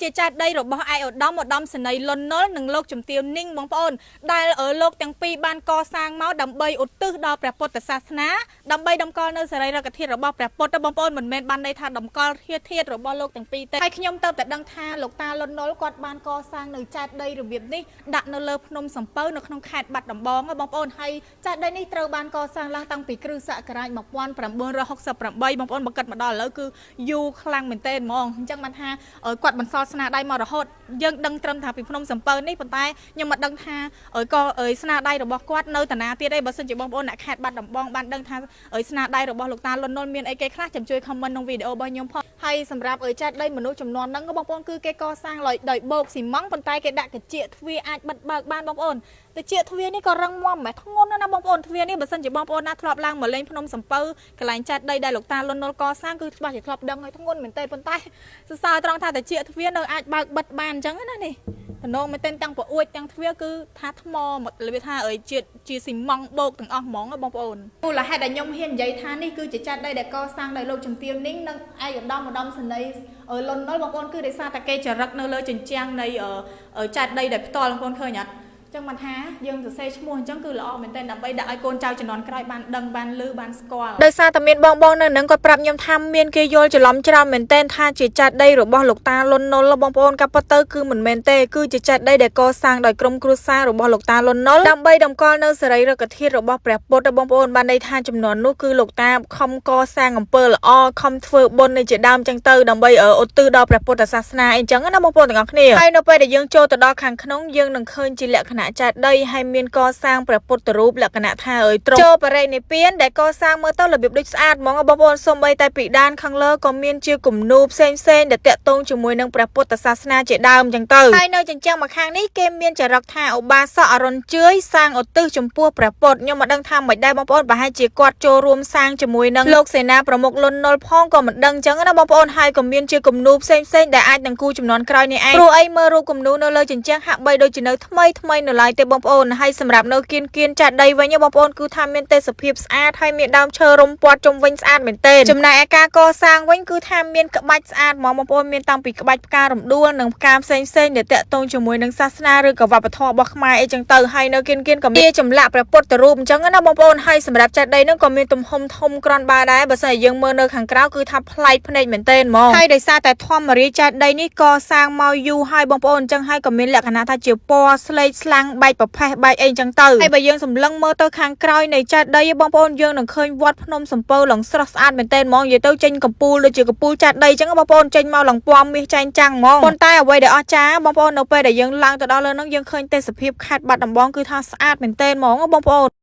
ជាចាត់ដីរបស់ឯកឧត្តមសេនីយ៍លន់នល់និងលោកជំទាវនីងបងប្អូនដែលលោកទាំងពីរបានកសាងមកដើម្បីឧទ្ទិសដល់ព្រះពុទ្ធសាសនាដើម្បីតម្កល់នៅសរីរកធាតុរបស់ព្រះពុទ្ធបងប្អូនមិនមែនបានន័យថាតម្កល់ធាតុរបស់លោកទាំងពីរទេហើយខ្ញុំទៅតែដឹងថាលោកតាលន់នល់គាត់បានកសាងនៅចាត់ដីរបៀបនេះដាក់នៅលើភ្នំសំពៅនៅក្នុងខេត្តបាត់ដំបងបងប្អូនហើយចាត់ដីនេះត្រូវបានកសាងឡើងតាំងពីគ្រិស្តសករាជ1968បងប្អូនបើគិតមកដល់ឥឡូវគឺយូរខ្លាំងមែនទែនហ្មងអញ្ចឹងបានថាគាត់បន្សល់ស្នាដៃមករហូតយើងដឹងត្រឹមថាពីភ្នំសំពៅនេះប៉ុន្តែខ្ញុំមិនដឹងថាក៏ស្នាដៃរបស់គាត់នៅតាណាទៀតទេបើសិនជាបងប្អូនអ្នកខេត្តបាត់ដំបងបានដឹងថាស្នាដៃរបស់លោកតាលន់នល់មានអីគេខ្លះចាំជួយ comment ក្នុងវីដេអូរបស់ខ្ញុំផងហើយសម្រាប់ចាត់ដីមនុស្សចំនួនហ្នឹងបងប្អូនគឺគេកសាងដោយបូកស៊ីម៉ង់ប៉ុន្តែគេដាក់កញ្ចក់ទ្វារអាចបិទបើកបានបងប្អូនតែជាទ្វារនេះក៏រឹងមាំម៉េះធ្ងន់ណាស់បងប្អូនទ្វារនេះបើសិនជាបងប្អូនណាធ្លាប់ឡើងមកលេងភ្នំសំពៅកន្លែងចាត់ដីដែលលោកតាលន់នល់កសាងគឺច្បាស់ជាធ្លាប់ដឹងហើយធ្ងន់មែនទេប៉ុន្តែសរសើរត្រង់ថាតែជាទ្វារនៅអាចបើកបិទបានអញ្ចឹងណានេះតំណងមែនទេទាំងប្រអួចទាំងទ្វារគឺថាថ្មមកលើថាជាស៊ីម៉ង់បូកទាំងអស់ហ្មងបងប្អូនមូលហេតុដែលខ្ញុំហ៊ាននិយាយថានេះគឺជាចាត់ដីដែលកសាងដោយលោកជំទាវនីងនិងឯកឧត្តមសេនីយ៍លន់នល់បងប្អូនគឺដោយសារតែគេចរិតនៅលើជញ្ជាំងនៃចាត់ដីដែលផ្ទាល់បងប្អូនឃើញអត់ចឹងមិនថាយើងសរសេរឈ្មោះអញ្ចឹងគឺល្អមែនទែនដើម្បីដាក់ឲ្យកូនចៅជំនាន់ក្រោយបានដឹងបានឮបានស្គាល់ដោយសារតែមានបងនៅនឹងគាត់ប្រាប់ខ្ញុំថាមានគេយល់ច្រឡំច្រើនមែនទែនថាជាចាត់ដីរបស់លោកតាលន់នល់បងប្អូនក៏ប៉ុន្តែគឺមិនមែនទេគឺជាចាត់ដីដែលកសាងដោយក្រុមគ្រួសាររបស់លោកតាលន់នល់ដើម្បីតម្កល់នៅសរីរកធាតុរបស់ព្រះពុទ្ធបងប្អូនបានន័យថាចំនួននោះគឺលោកតាខំកសាងអំពើល្អខំធ្វើបុណ្យនៃជាដើមចឹងទៅដើម្បីឧទ្ទិសដល់ព្រះពុទ្ធសាសនាអីចឹងណាបងប្អូនទាំងអស់គ្នាហើយនៅពេលដែលយើងចូលទៅដល់ខាងក្នុងយើងនឹងឃើញជាលក្ខណៈចាត់ដីហើយមានកសាងព្រះពុទ្ធរូបលក្ខណៈថាត្រង់ចូលបរិនិព្វានដែលកសាងមើលទៅរបៀបដូចស្អាតហ្មងបងប្អូនសូម្បីតែពីដានខាងលើក៏មានជាគំនូរផ្សេងដែលតាក់ទងជាមួយនឹងព្រះពុទ្ធសាសនាជាដើមចឹងទៅហើយនៅជញ្ជាំងមកខាងនេះគេមានចរិតថាឧបាសកអរុនជឿយសាងឧទ្ទិសចំពោះព្រះពុទ្ធខ្ញុំមិនដឹងថាមិនដែរបងប្អូនប្រហែលជាគាត់ចូលរួមសាងជាមួយនឹងលោកសេនាប្រមុខលន់នល់ផងក៏មិនដឹងចឹងណាបងប្អូនហើយក៏មានជាគំនូរផ្សេងដែលអាចនឹងគូចំនួនក្រោយនេះឯងព្រោះអីមើលរូបគំនូរនៅលើជញ្ជាំងហាក់បីដូចជានៅថ្មីនៅឡើយទេបងប្អូនហើយសម្រាប់នៅគៀនចាត់ដីវិញបងប្អូនគឺថាមានទេសភាពស្អាតហើយមានដើមឈើរុំព័ទ្ធជុំវិញស្អាតមែនទែនចំណែកឯការកសាងវិញគឺថាមានក្បាច់ស្អាតហ្មងបងប្អូនមានតាំងពីក្បាច់ផ្ការំដួលនិងផ្កាផ្សេងដែលតាក់ទងជាមួយនឹងសាសនាឬក៏វប្បធម៌របស់ខ្មែរអីចឹងទៅហើយនៅគៀនក៏មានចម្លាក់ព្រះពុទ្ធរូបអញ្ចឹងណាបងប្អូនហើយសម្រាប់ចាត់ដីនឹងក៏មានទំហំធំក្រាន់បើដែរបើសិនជាយើងមើលនៅខាងក្រៅគឺថាប្លែកភ្នែកមែនទែនហ្មងហើយដោយសារតែធម្មរាចាត់ដីនេះកសាងមកយូរហើយបងប្អូនអញ្ចឹងហើយក៏មានលក្ខណៈថាជាពណ៌ស្លេកស្លាំងបែកប្រផេះបែកអីចឹងទៅហើយបើយើងសម្លឹងមើលទៅខាងក្រោយនៃចាត់ដីបងប្អូនយើងនឹងឃើញវត្តភ្នំសំពៅឡើងស្រស់ស្អាតមែនទែនហ្មងនិយាយទៅចេញកំពូលដូចជាកំពូលចាត់ដីចឹងបងប្អូនចេញមកឡើងពណ៌មាសចែងចាំងហ្មងប៉ុន្តែអ្វីដែលអស្ចារ្យបងប្អូននៅពេលដែលយើងឡើងទៅដល់លើហ្នឹងយើងឃើញទេសភាពខេត្តបាត់ដំបងគឺថាស្អាតមែនទែនហ្មងបងប្អូន